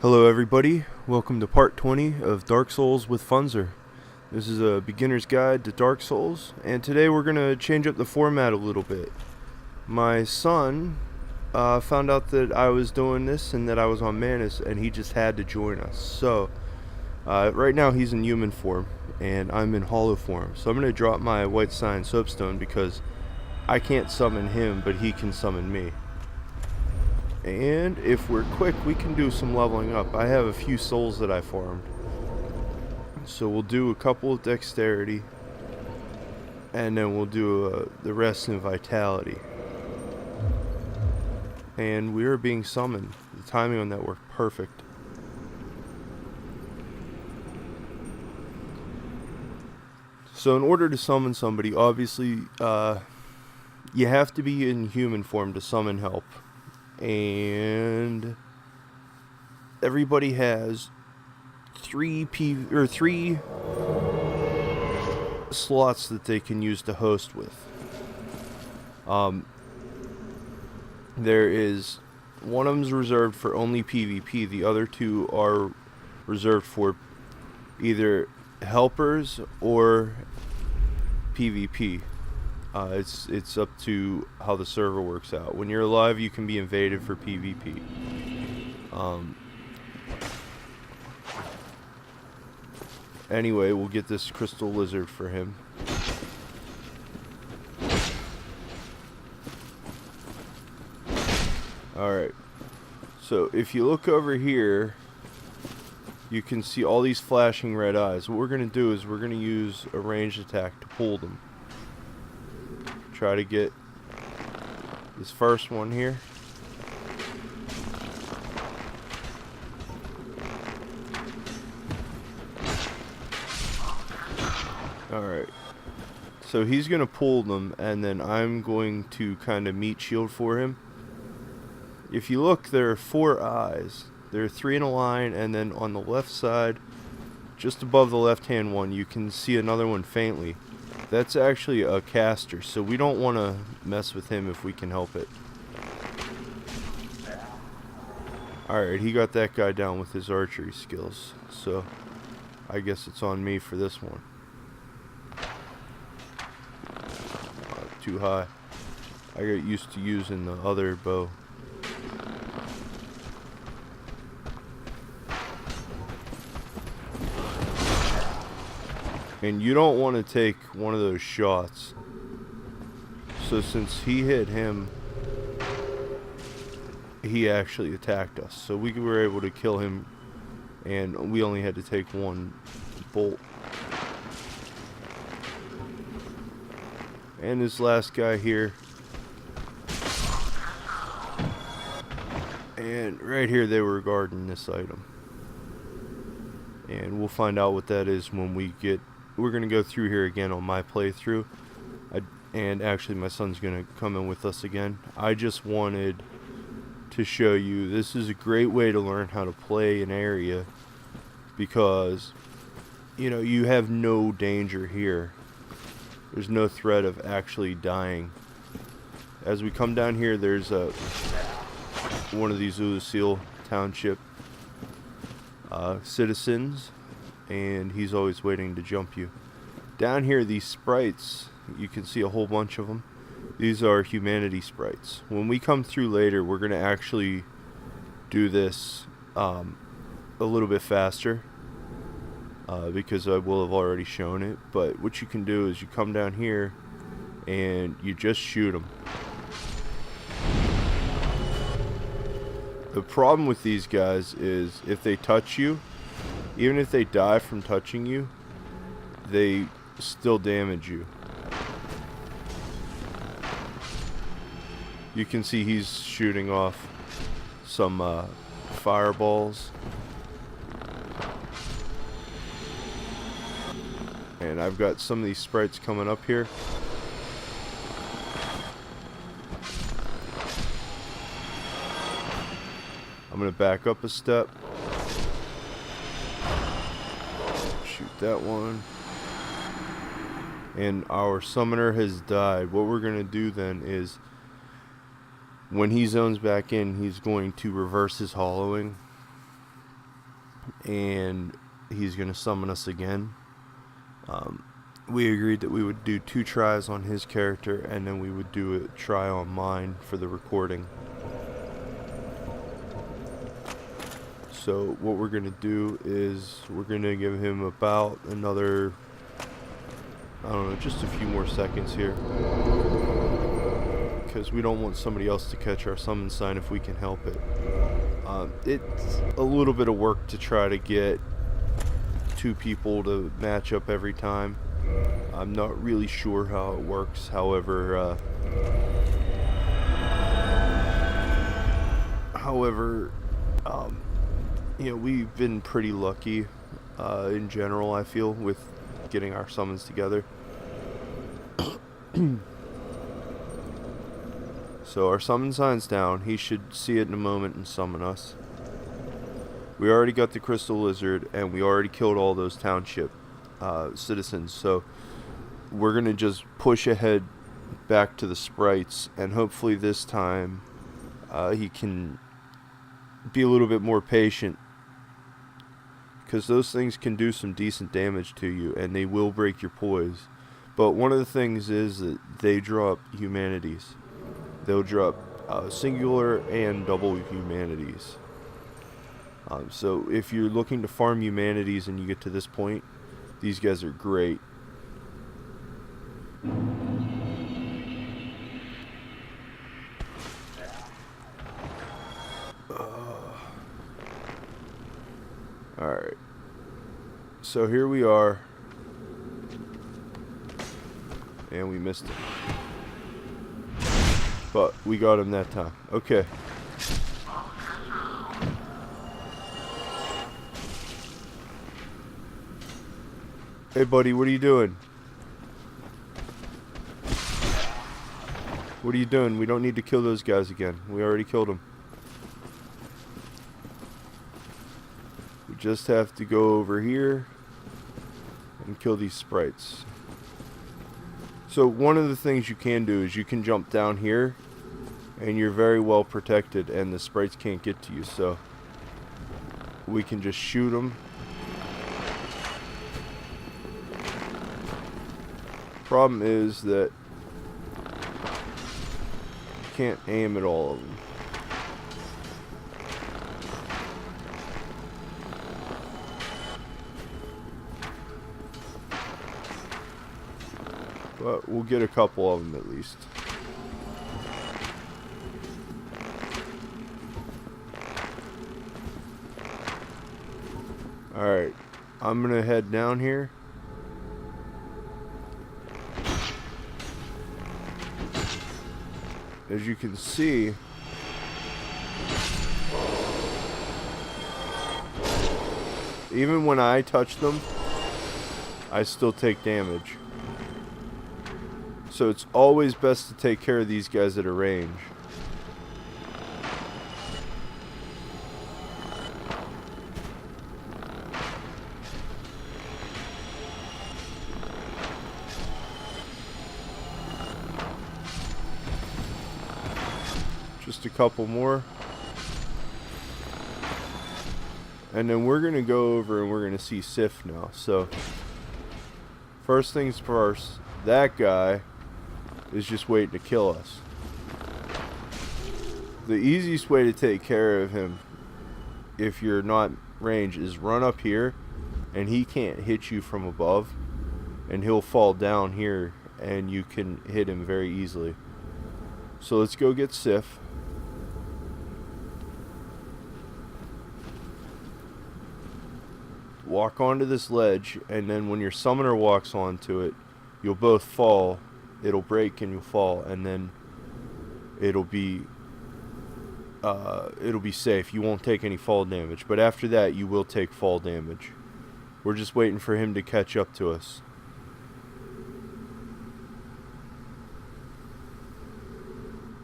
Hello everybody, welcome to part 20 of Dark Souls with Funzyr. This is a beginner's guide to Dark Souls, and today we're going to change up the format a little bit. My son found out that I was doing this and that I was on Manus, and he just had to join us. So, right now he's in human form, and I'm in hollow form. So I'm going to drop my white cyan soapstone because I can't summon him, but he can summon me. And if we're quick, we can do some leveling up. I have a few souls that I farmed. So we'll do a couple of dexterity. And then we'll do the rest in vitality. And we are being summoned. The timing on that worked perfect. So in order to summon somebody, obviously, you have to be in human form to summon help. And everybody has three slots that they can use to host with. There is one of them's reserved for only PvP. The other two are reserved for either helpers or PvP. It's up to how the server works out. When you're alive, you can be invaded for PvP. Anyway, we'll get this crystal lizard for him. Alright. So, if you look over here, you can see all these flashing red eyes. What we're going to do is we're going to use a ranged attack to pull them. Try to get this first one here. Alright. So he's going to pull them, and then I'm going to kind of meat shield for him. If you look, there are 4 eyes. There are 3 in a line, and then on the left side, just above the left-hand one, you can see another one faintly. That's actually a caster, so we don't want to mess with him if we can help it. Alright, he got that guy down with his archery skills, so I guess it's on me for this one. Too high. I got used to using the other bow. And you don't want to take one of those shots. So since he hit him, he actually attacked us. So we were able to kill him, and we only had to take one bolt. And this last guy here. And right here they were guarding this item. And we'll find out what that is when we get... We're going to go through here again on my playthrough. And actually my son's going to come in with us again. I just wanted to show you this is a great way to learn how to play an area. Because, you know, you have no danger here. There's no threat of actually dying. As we come down here, there's one of these Lucille Township citizens. And he's always waiting to jump you. Down here, these sprites, you can see a whole bunch of them. These are humanity sprites. When we come through later, we're going to actually do this a little bit faster. Because I will have already shown it. But what you can do is you come down here and you just shoot them. The problem with these guys is if they touch you, even if they die from touching you, they still damage you. You can see he's shooting off some fireballs. And I've got some of these sprites coming up here. I'm going to back up a step. Shoot that one. And our summoner has died. What we're going to do then is when he zones back in, he's going to reverse his hollowing and he's going to summon us again. We agreed that we would do 2 tries on his character, and then we would do a try on mine for the recording. So what we're going to do is we're going to give him about another, I don't know, just a few more seconds here, because we don't want somebody else to catch our summon sign if we can help it. It's a little bit of work to try to get 2 people to match up every time. I'm not really sure how it works. However, you know, we've been pretty lucky in general, I feel, with getting our summons together. So our summon sign's down. He should see it in a moment and summon us. We already got the crystal lizard, and we already killed all those township citizens. So we're going to just push ahead back to the sprites, and hopefully this time he can be a little bit more patient, because those things can do some decent damage to you, and they will break your poise. But one of the things is that they drop humanities. They'll drop singular and double humanities. So if you're looking to farm humanities and you get to this point, these guys are great. Alright. So here we are. And we missed him. But we got him that time. Okay. Hey buddy, what are you doing? What are you doing? We don't need to kill those guys again. We already killed them. We just have to go over here and kill these sprites. So one of the things you can do is you can jump down here, and you're very well protected, and the sprites can't get to you. So we can just shoot them. Problem is that you can't aim at all of them. But we'll get a couple of them at least. Alright, I'm gonna head down here. As you can see, even when I touch them, I still take damage. So it's always best to take care of these guys at a range. Just a couple more. And then we're going to go over and we're going to see Sif now. So, first things first, that guy is just waiting to kill us. The easiest way to take care of him, if you're not range, is run up here, and he can't hit you from above, and he'll fall down here, and you can hit him very easily. So let's go get Sif. Walk onto this ledge, and then when your summoner walks onto it, you'll both fall. It'll break and you'll fall, and then it'll be safe. You won't take any fall damage, but after that you will take fall damage. We're just waiting for him to catch up to us.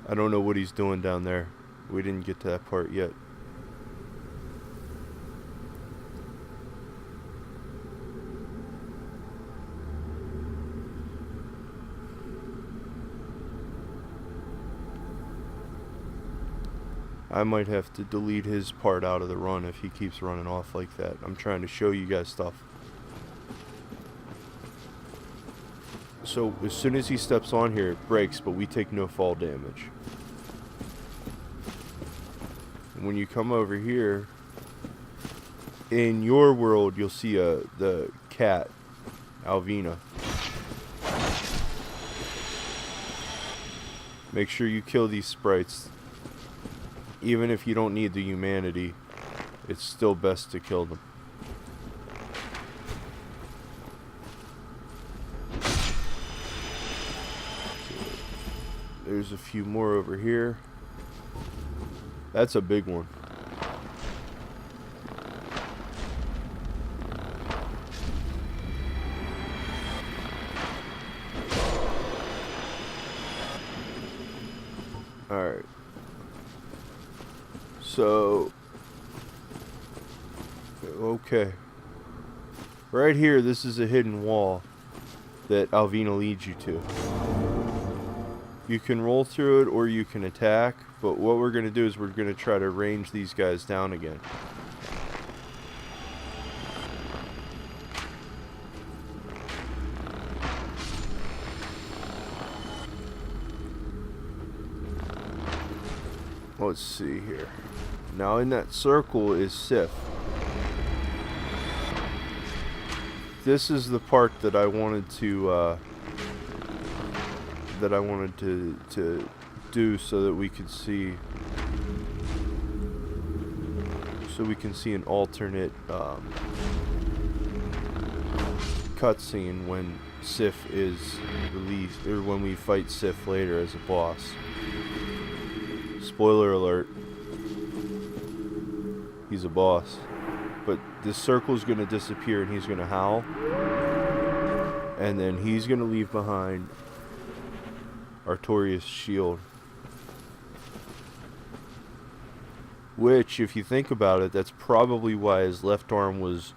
I don't know what he's doing down there. We didn't get to that part yet. I might have to delete his part out of the run if he keeps running off like that. I'm trying to show you guys stuff. So as soon as he steps on here, it breaks, but we take no fall damage. And when you come over here, in your world, you'll see the cat, Alvina. Make sure you kill these sprites. Even if you don't need the humanity, it's still best to kill them. There's a few more over here. That's a big one. Alright. So, okay. Right here, this is a hidden wall that Alvina leads you to. You can roll through it or you can attack, but what we're going to do is we're going to try to range these guys down again. Let's see here. Now in that circle is Sif. This is the part that I wanted to to do so that we could see an alternate cutscene when Sif is released, or when we fight Sif later as a boss. Spoiler alert, he's a boss. But this circle is going to disappear and he's going to howl. And then he's going to leave behind Artorias' shield. Which, if you think about it, that's probably why his left arm was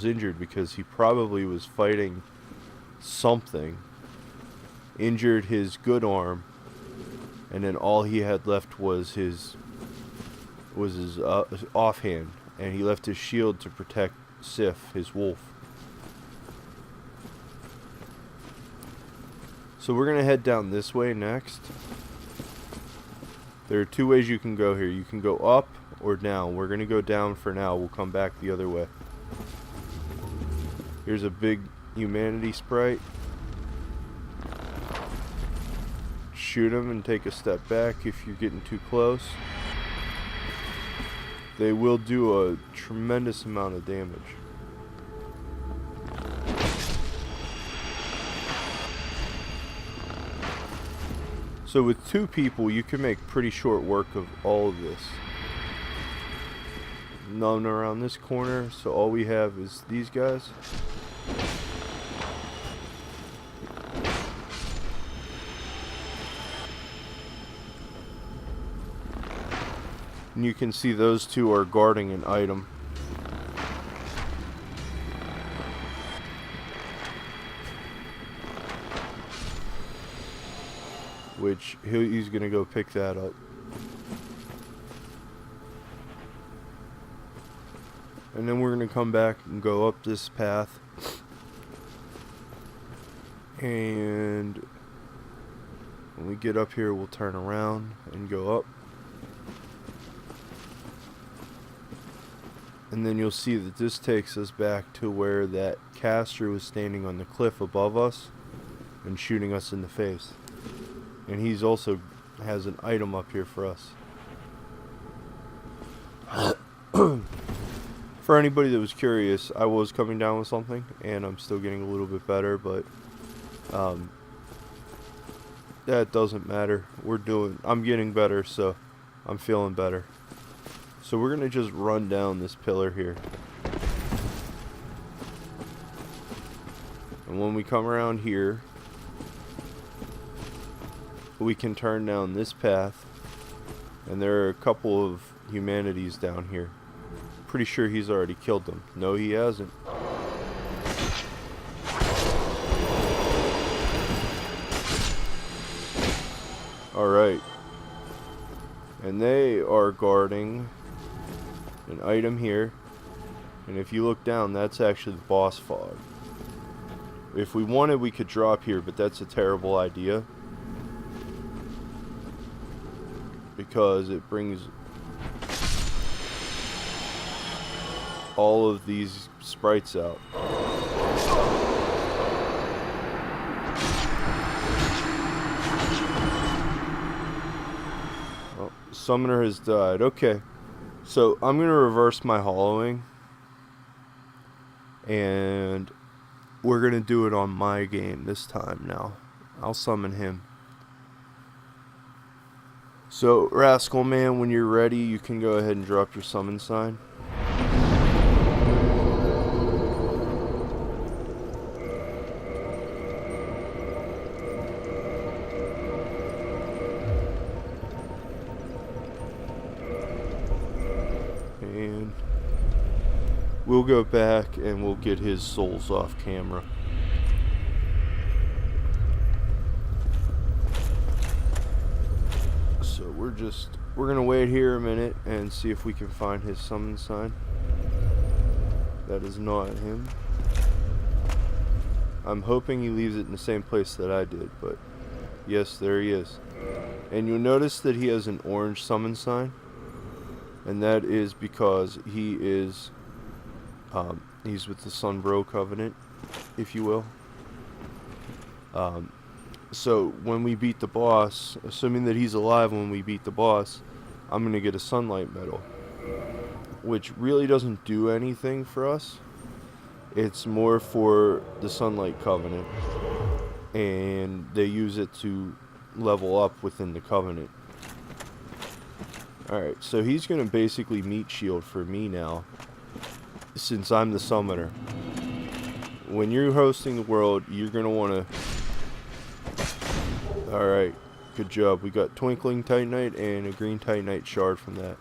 injured, because he probably was fighting something, injured his good arm, and then all he had left was his offhand, and he left his shield to protect Sif, his wolf. So we're gonna head down this way next. There are two ways you can go here. You can go up or down. We're gonna go down for now. We'll come back the other way. Here's a big humanity sprite. Shoot him and take a step back if you're getting too close. They will do a tremendous amount of damage. So with two people, you can make pretty short work of all of this. None around this corner, so all we have is these guys. And you can see those two are guarding an item. Which he's gonna go pick that up. And then we're gonna come back and go up this path. And when we get up here, we'll turn around and go up. And then you'll see that this takes us back to where that caster was standing on the cliff above us and shooting us in the face. And he's also has an item up here for us. For anybody that was curious, I was coming down with something, and I'm still getting a little bit better, but that doesn't matter. I'm getting better, so I'm feeling better. So we're gonna just run down this pillar here. And when we come around here, we can turn down this path, and there are a couple of humanities down here. Pretty sure he's already killed them. No, he hasn't. Alright. And they are guarding an item here. And if you look down, that's actually the boss fog. If we wanted, we could drop here, but that's a terrible idea. Because it brings all of these sprites out. Oh, summoner has died. Okay. So I'm going to reverse my hollowing. And we're going to do it on my game this time now. I'll summon him. So, Rascal Man, when you're ready, you can go ahead and drop your summon sign. And we'll go back and we'll get his souls off camera. So we're gonna wait here a minute and see if we can find his summon sign. That is not him. I'm hoping he leaves it in the same place that I did, but yes, there he is. And you'll notice that he has an orange summon sign, and that is because he is he's with the Sunbro Covenant, if you will. So when we beat the boss, assuming that he's alive when we beat the boss, I'm going to get a sunlight medal, which really doesn't do anything for us. It's more for the Sunlight Covenant, and they use it to level up within the Covenant. Alright, so he's going to basically meat shield for me now, since I'm the summoner. When you're hosting the world, you're going to want to... Alright, good job. We got Twinkling Titanite and a green Titanite shard from that.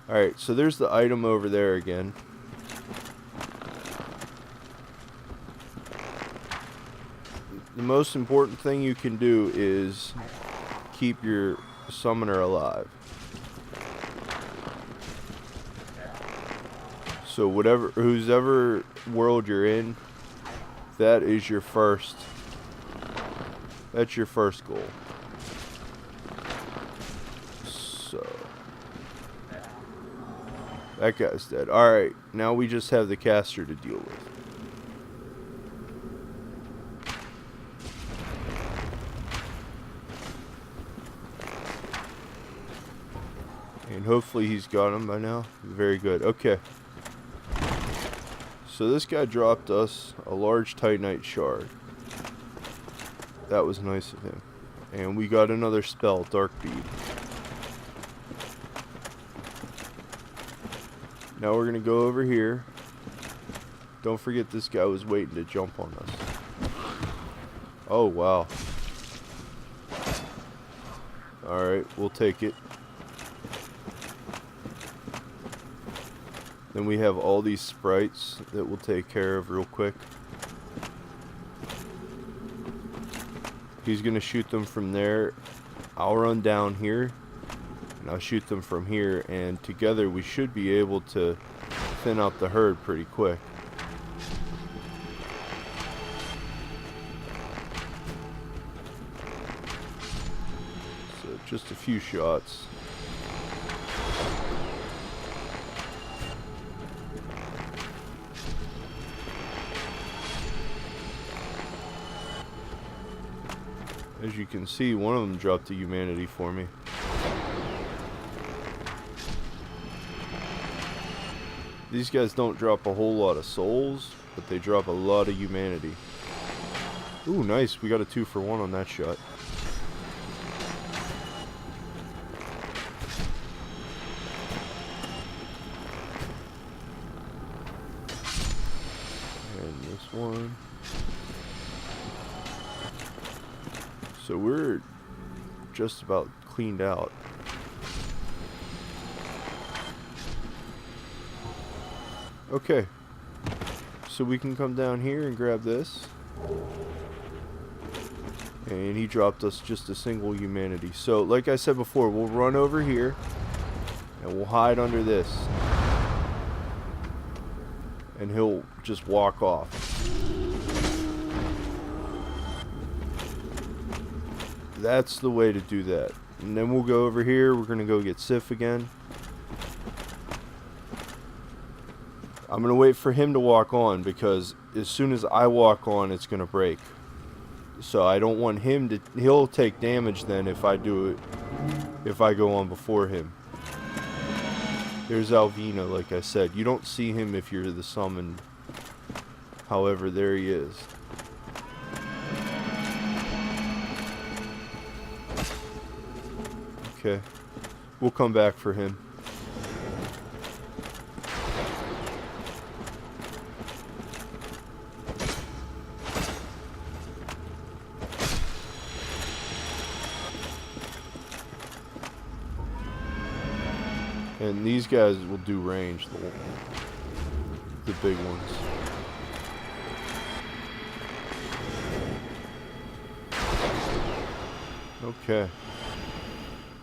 Alright, so there's the item over there again. The most important thing you can do is keep your summoner alive. So whoever world you're in, that is your first... That's your first goal. So that guy's dead. Alright, now we just have the caster to deal with. And hopefully he's got him by now. Very good. Okay. So this guy dropped us a large Titanite shard. That was nice of him. And we got another spell, Dark Bead. Now we're going to go over here. Don't forget this guy was waiting to jump on us. Oh, wow. Alright, we'll take it. Then we have all these sprites that we'll take care of real quick. He's going to shoot them from there. I'll run down here, and I'll shoot them from here, and together we should be able to thin out the herd pretty quick. So just a few shots. As you can see, one of them dropped a humanity for me. These guys don't drop a whole lot of souls, but they drop a lot of humanity. Ooh, nice. We got a 2-for-1 on that shot. And this one. So we're just about cleaned out. Okay. So we can come down here and grab this. And he dropped us just a single humanity. So, like I said before, we'll run over here. And we'll hide under this. And he'll just walk off. That's the way to do that. And then we'll go over here. We're going to go get Sif again. I'm going to wait for him to walk on, because as soon as I walk on, it's going to break. So I don't want him to... He'll take damage then if I do it... If I go on before him. There's Alvina, like I said. You don't see him if you're the summoned. However, there he is. Okay. We'll come back for him. And these guys will do range, the big ones. Okay.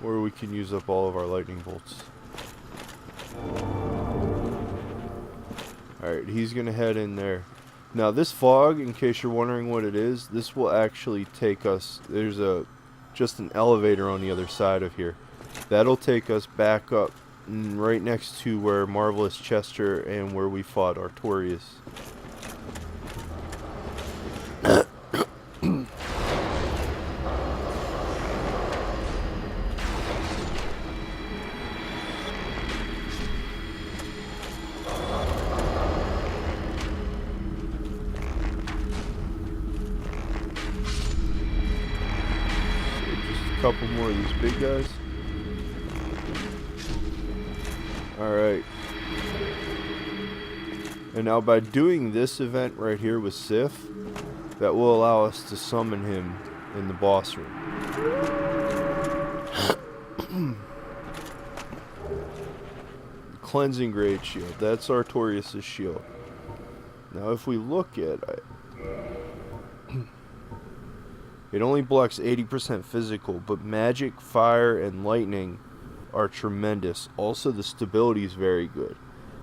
Or we can use up all of our lightning bolts. Alright, he's going to head in there. Now this fog, in case you're wondering what it is, this will actually take us... There's just an elevator on the other side of here. That'll take us back up right next to where Marvelous Chester and where we fought Artorias. Couple more of these big guys. Alright. And now by doing this event right here with Sif, that will allow us to summon him in the boss room. Cleansing Great Shield. That's Artorias' shield. Now if we look at it, it only blocks 80% physical, but magic, fire, and lightning are tremendous. Also, the stability is very good.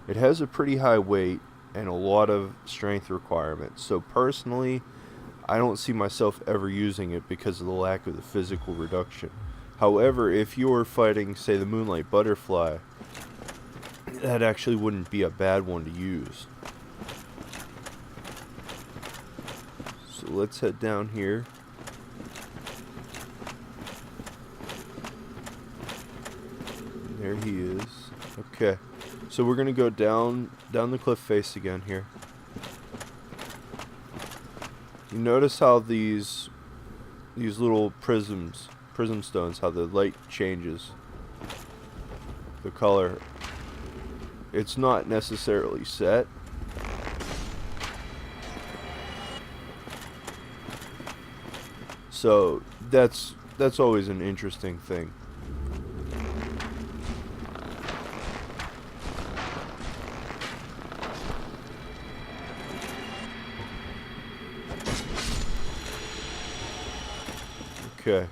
It has a pretty high weight and a lot of strength requirements. So personally, I don't see myself ever using it because of the lack of the physical reduction. However, if you're fighting, say, the Moonlight Butterfly, that actually wouldn't be a bad one to use. So let's head down here. There he is. Okay. So we're gonna go down the cliff face again here. You notice how these little prism stones, how the light changes the color. It's not necessarily set. So that's always an interesting thing. Okay.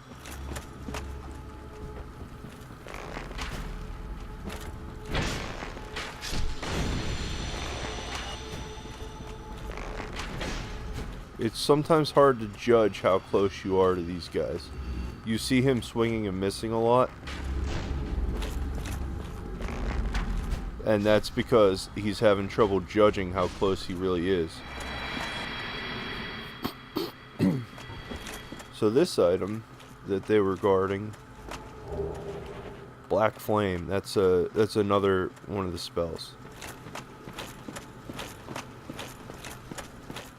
It's sometimes hard to judge how close you are to these guys. You see him swinging and missing a lot. And that's because he's having trouble judging how close he really is. So this item that they were guarding, Black Flame, that's another one of the spells.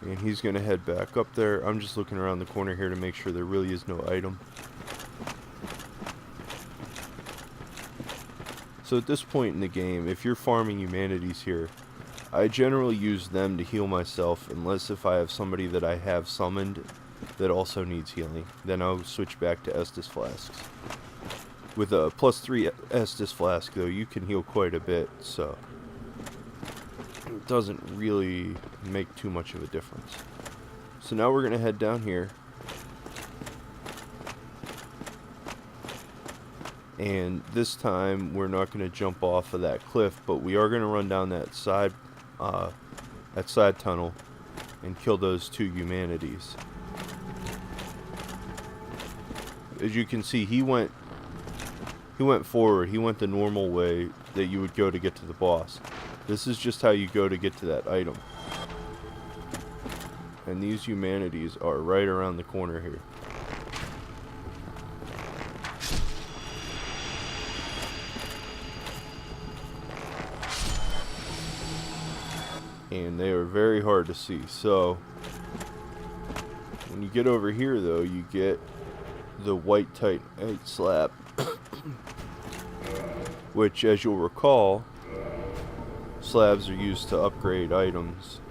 And he's going to head back up there. I'm just looking around the corner here to make sure there really is no item. So at this point in the game, if you're farming humanities here, I generally use them to heal myself, unless if I have somebody that I have summoned that also needs healing. Then I'll switch back to Estus Flasks. With a +3 Estus Flask, though, you can heal quite a bit, so it doesn't really make too much of a difference. So now we're going to head down here. And this time we're not going to jump off of that cliff, but we are going to run down that side tunnel and kill those two humanities. As you can see, he went forward. He went the normal way that you would go to get to the boss. This is just how you go to get to that item. And these humanities are right around the corner here. And they are very hard to see. So when you get over here though, you get the white titanite slab, which, as you'll recall, slabs are used to upgrade items,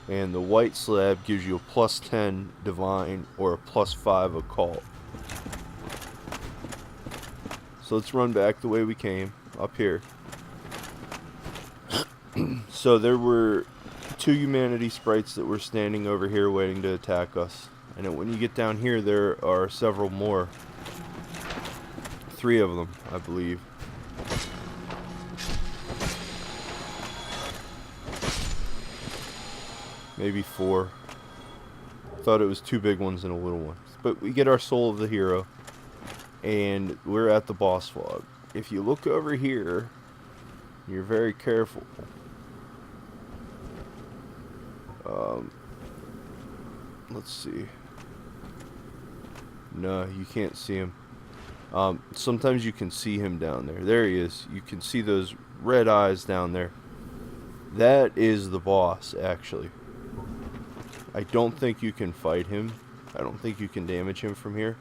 and the white slab gives you a +10 divine or a +5 occult. So let's run back the way we came, up here. So there were two humanity sprites that were standing over here waiting to attack us. And then when you get down here, there are several more. 3 of them, I believe. Maybe 4. Thought it was 2 big ones and a little one. But we get our soul of the hero, and we're at the boss log. If you look over here, you're very careful. Let's see. No, you can't see him. Sometimes you can see him down there. There he is. You can see those red eyes down there. That is the boss, actually. I don't think you can fight him. I don't think you can damage him from here.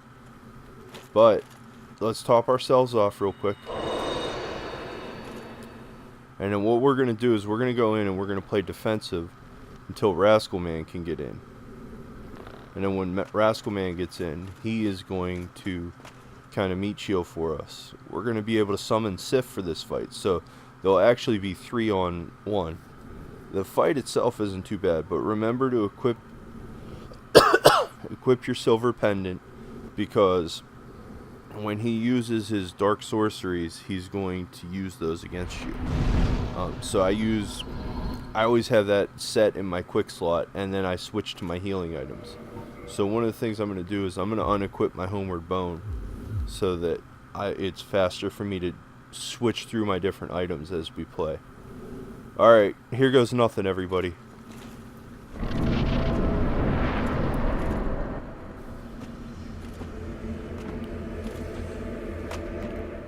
But let's top ourselves off real quick. And then what we're going to do is we're going to go in and we're going to play defensive until Rascal Man can get in. And then when Rascal Man gets in, he is going to kind of meat shield for us. We're going to be able to summon Sif for this fight. So there'll actually be 3 on 1. The fight itself isn't too bad, but remember to equip your silver pendant, because when he uses his dark sorceries, he's going to use those against you. So I always have that set in my quick slot, and then I switch to my healing items. So one of the things I'm going to do is I'm going to unequip my homeward bone so that it's faster for me to switch through my different items as we play. Alright, here goes nothing, everybody.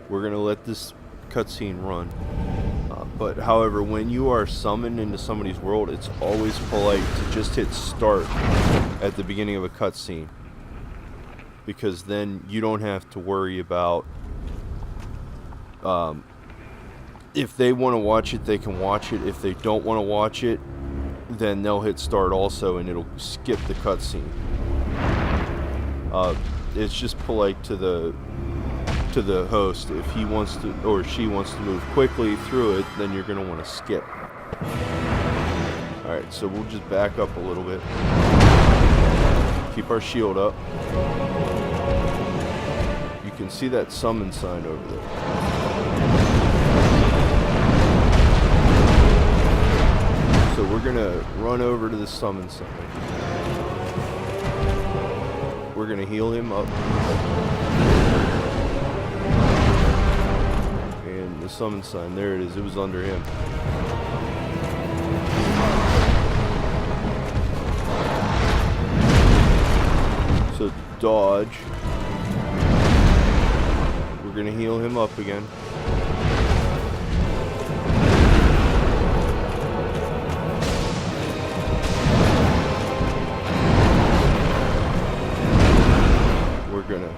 We're going to let this cutscene run. But however, when you are summoned into somebody's world, it's always polite to just hit start at the beginning of a cutscene, because then you don't have to worry about if they want to watch it, they can watch it. If they don't want to watch it, then they'll hit start also, and it'll skip the cutscene. It's just polite to the host. If he wants to, or she wants to move quickly through it, then you're going to want to skip. Alright, so we'll just back up a little bit. Keep our shield up. You can see that summon sign over there. So we're going to run over to the summon sign. We're going to heal him up. The summon sign, there it is, it was under him. So dodge. We're gonna heal him up again. We're gonna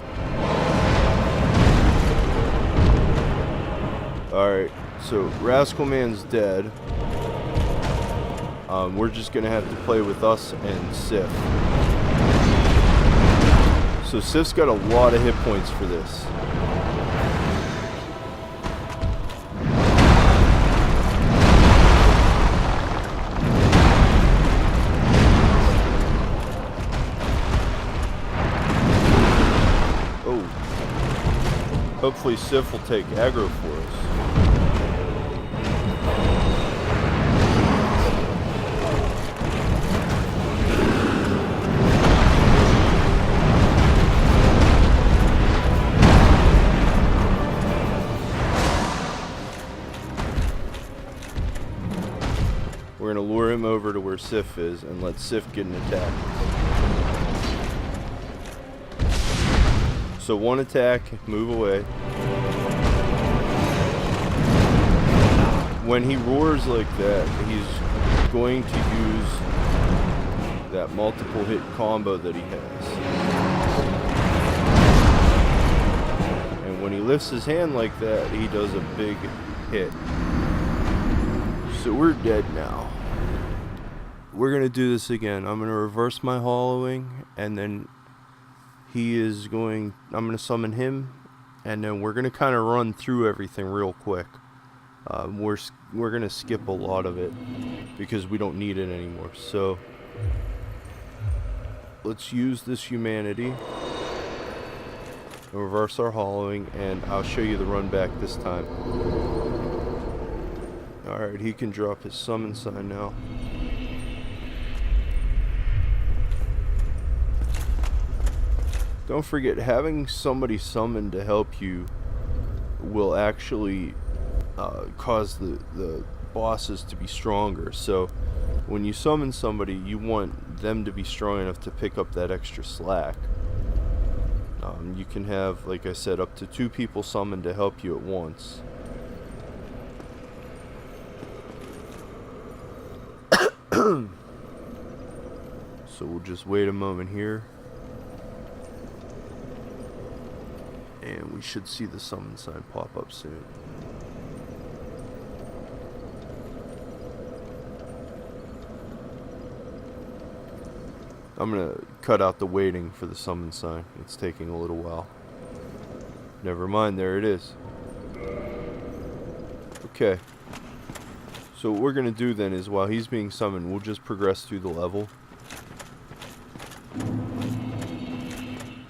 Alright, so Rascal Man's dead. We're just going to have to play with us and Sif. So Sif's got a lot of hit points for this. Hopefully Sif will take aggro for us. We're going to lure him over to where Sif is and let Sif get an attack. So one attack, move away. When he roars like that, he's going to use that multiple hit combo that he has. And when he lifts his hand like that, he does a big hit. So we're dead now. We're going to do this again. I'm going to reverse my hollowing, and then I'm going to summon him, and then we're going to kind of run through everything real quick. We're going to skip a lot of it because we don't need it anymore. So let's use this humanity, reverse our hollowing, and I'll show you the run back this time. Alright, he can drop his summon sign now. Don't forget, having somebody summoned to help you will actually cause the bosses to be stronger. So when you summon somebody, you want them to be strong enough to pick up that extra slack. You can have, like I said, up to 2 people summoned to help you at once. So we'll just wait a moment here, and we should see the summon sign pop up soon. I'm gonna cut out the waiting for the summon sign. It's taking a little while. Never mind, there it is. Okay. So what we're gonna do then is, while he's being summoned, we'll just progress through the level.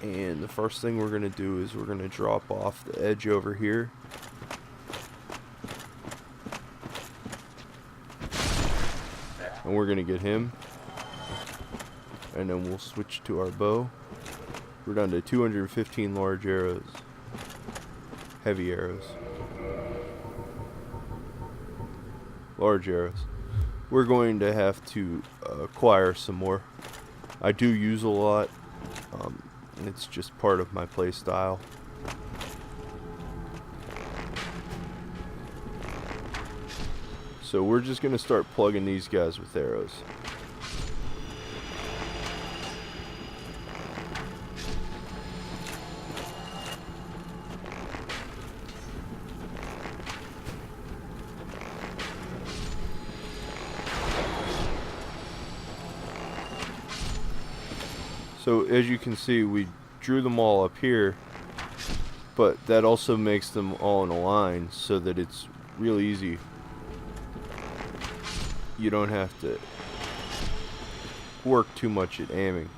And the first thing we're gonna do is we're gonna drop off the edge over here. And we're gonna get him. And then we'll switch to our bow. We're down to 215 large arrows. Heavy arrows. Large arrows. We're going to have to acquire some more. I do use a lot. It's just part of my play style. So we're just going to start plugging these guys with arrows. So as you can see, we drew them all up here, but that also makes them all in a line so that it's real easy. You don't have to work too much at aiming.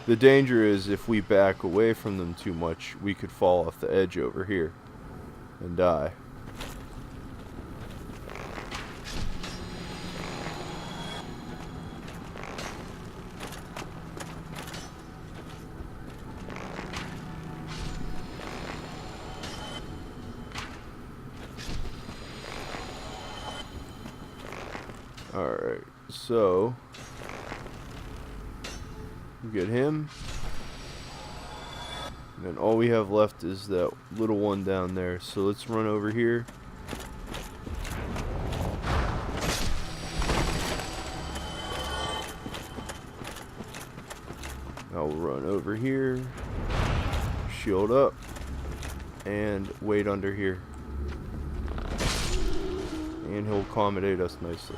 The danger is, if we back away from them too much, we could fall off the edge over here and die. Alright, so we get him, and then all we have left is that little one down there. So let's run over here. I'll run over here, shield up, and wait under here. And he'll accommodate us nicely.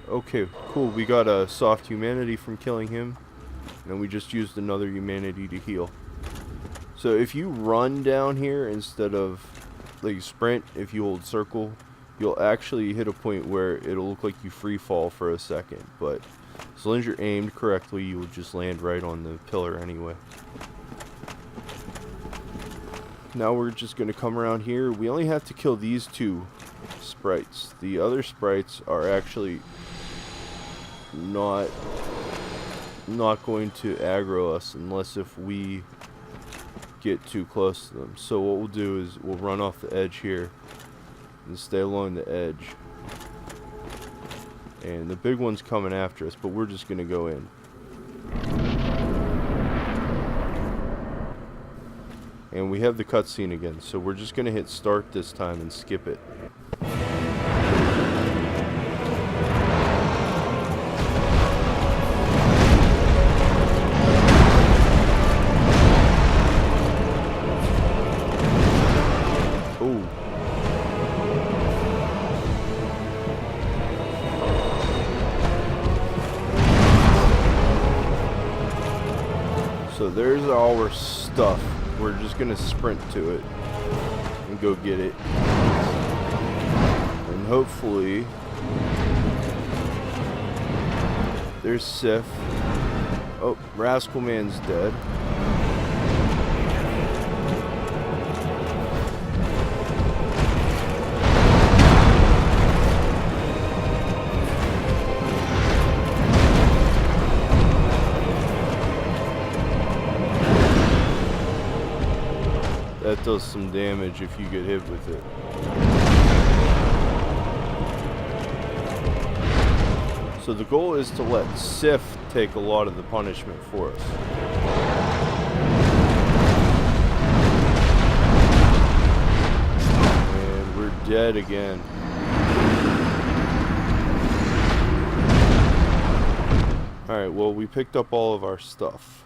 Okay, cool. We got a soft humanity from killing him, and we just used another humanity to heal. So if you run down here instead of like sprint, if you hold circle, you'll actually hit a point where it'll look like you free fall for a second. But As long as you're aimed correctly, you will just land right on the pillar anyway. Now we're just going to come around here. We only have to kill these two sprites. The other sprites are actually not going to aggro us unless if we get too close to them. So what we'll do is we'll run off the edge here and stay along the edge. And the big one's coming after us, but we're just going to go in. And we have the cutscene again, so we're just going to hit start this time and skip it. So there's our stuff. We're just gonna sprint to it and go get it. And hopefully there's Sif. Oh, Rascal Man's dead. That does some damage if you get hit with it. So the goal is to let Sif take a lot of the punishment for us. And we're dead again. Alright, well, we picked up all of our stuff.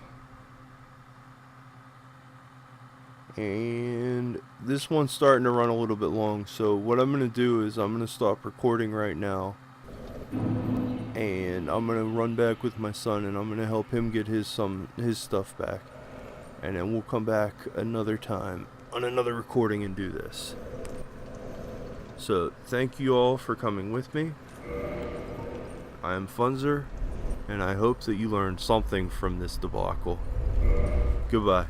And this one's starting to run a little bit long, so what I'm going to do is I'm going to stop recording right now. And I'm going to run back with my son and I'm going to help him get his stuff back. And then we'll come back another time on another recording and do this. So, thank you all for coming with me. I am Funzyr, and I hope that you learned something from this debacle. Goodbye.